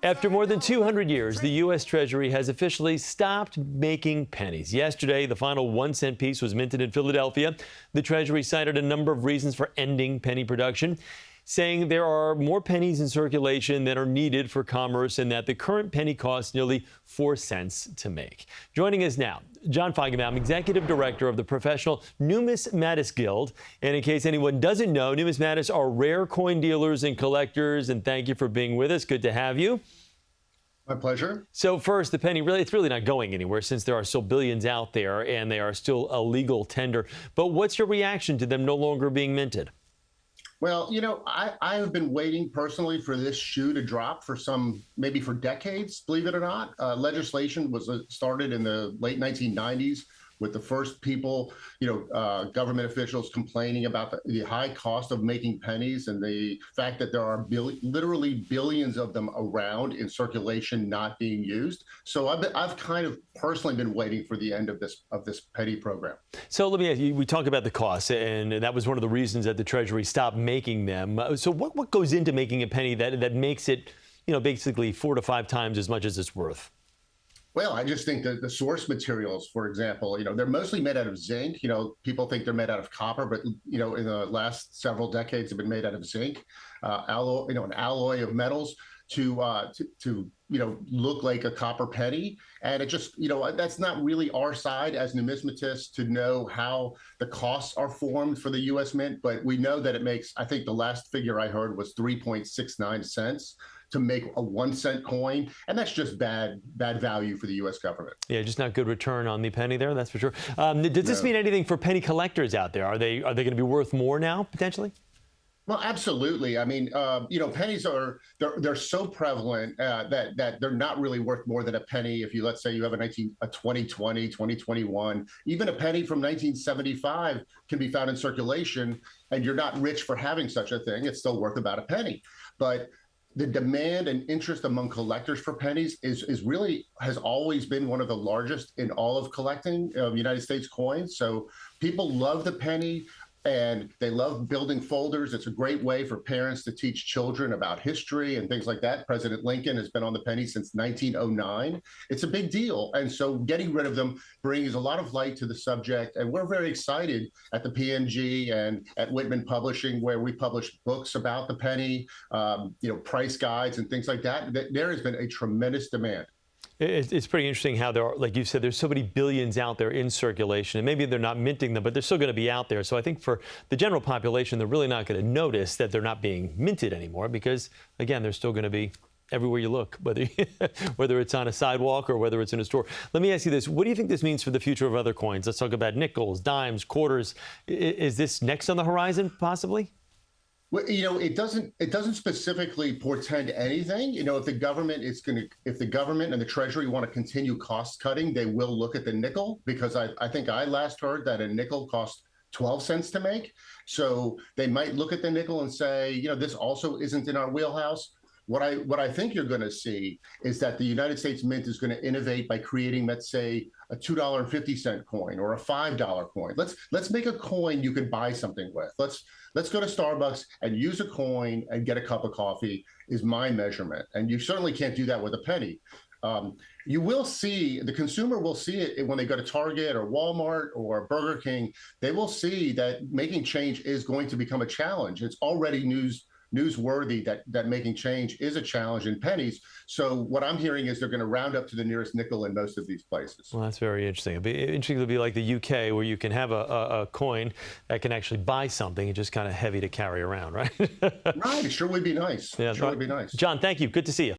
After more than 200 years, the U.S. Treasury has officially stopped making pennies. Yesterday, the final 1-cent piece was minted in Philadelphia. The Treasury cited a number of reasons for ending penny production, saying there are more pennies in circulation than are needed for commerce and that the current penny costs nearly 4 cents to make. Joining us now, John Feigenbaum, Executive Director of the Professional Numismatists Guild. And in case anyone doesn't know, numismatists are rare coin dealers and collectors. And thank you for being with us. Good to have you. My pleasure. So first, the penny, it's really not going anywhere since there are still billions out there and they are still a legal tender. But what's your reaction to them no longer being minted? Well, I have been waiting personally for this shoe to drop maybe for decades, believe it or not. Legislation was started in the late 1990s with the first people, government officials complaining about the high cost of making pennies and the fact that there are literally billions of them around in circulation not being used. So I've kind of personally been waiting for the end of this penny program. So let me ask you, we talk about the costs, and that was one of the reasons that the Treasury stopped making them. So what goes into making a penny that makes it, basically 4 to 5 times as much as it's worth? Well, I just think that the source materials, for example, they're mostly made out of zinc. People think they're made out of copper, but, in the last several decades have been made out of zinc, alloy, an alloy of metals to look like a copper penny. And it just, that's not really our side as numismatists to know how the costs are formed for the U.S. Mint. But we know that it makes, I think the last figure I heard was 3.69 cents to make a 1-cent coin. And that's just bad value for the U.S. government. Yeah, just not good return on the penny there, that's for sure. Does this mean anything for penny collectors out there? Are they going to be worth more now, potentially? Well, absolutely. I mean, pennies they're so prevalent that they're not really worth more than a penny. If let's say you have a 2020, 2021, even a penny from 1975 can be found in circulation, and you're not rich for having such a thing. It's still worth about a penny. But the demand and interest among collectors for pennies has always been one of the largest in all of collecting United States coins. So people love the penny. And they love building folders. It's a great way for parents to teach children about history and things like that. President Lincoln has been on the penny since 1909. It's a big deal. And so getting rid of them brings a lot of light to the subject. And we're very excited at the PNG and at Whitman Publishing, where we publish books about the penny, price guides and things like that. There has been a tremendous demand. It's pretty interesting how there are, like you said, there's so many billions out there in circulation, and maybe they're not minting them, but they're still going to be out there. So I think for the general population, they're really not going to notice that they're not being minted anymore because, again, they're still going to be everywhere you look, whether it's on a sidewalk or whether it's in a store. Let me ask you this. What do you think this means for the future of other coins? Let's talk about nickels, dimes, quarters. Is this next on the horizon, possibly? Well, it doesn't specifically portend anything. If the government and the Treasury want to continue cost cutting, they will look at the nickel, because I think I last heard that a nickel costs 12 cents to make. So they might look at the nickel and say, this also isn't in our wheelhouse. What I think you're going to see is that the United States Mint is going to innovate by creating, let's say, a $2.50 coin or a $5 coin. Let's make a coin you can buy something with. Let's go to Starbucks and use a coin and get a cup of coffee is my measurement. And you certainly can't do that with a penny. You will see, the consumer will see it when they go to Target or Walmart or Burger King. They will see that making change is going to become a challenge. It's already newsworthy that making change is a challenge in pennies. So what I'm hearing is they're going to round up to the nearest nickel in most of these places. Well, that's very interesting. It'll be interesting to be like the UK, where you can have a coin that can actually buy something. It's just kind of heavy to carry around, right? Right. It sure would be nice. Yeah, sure would be nice. John, thank you. Good to see you.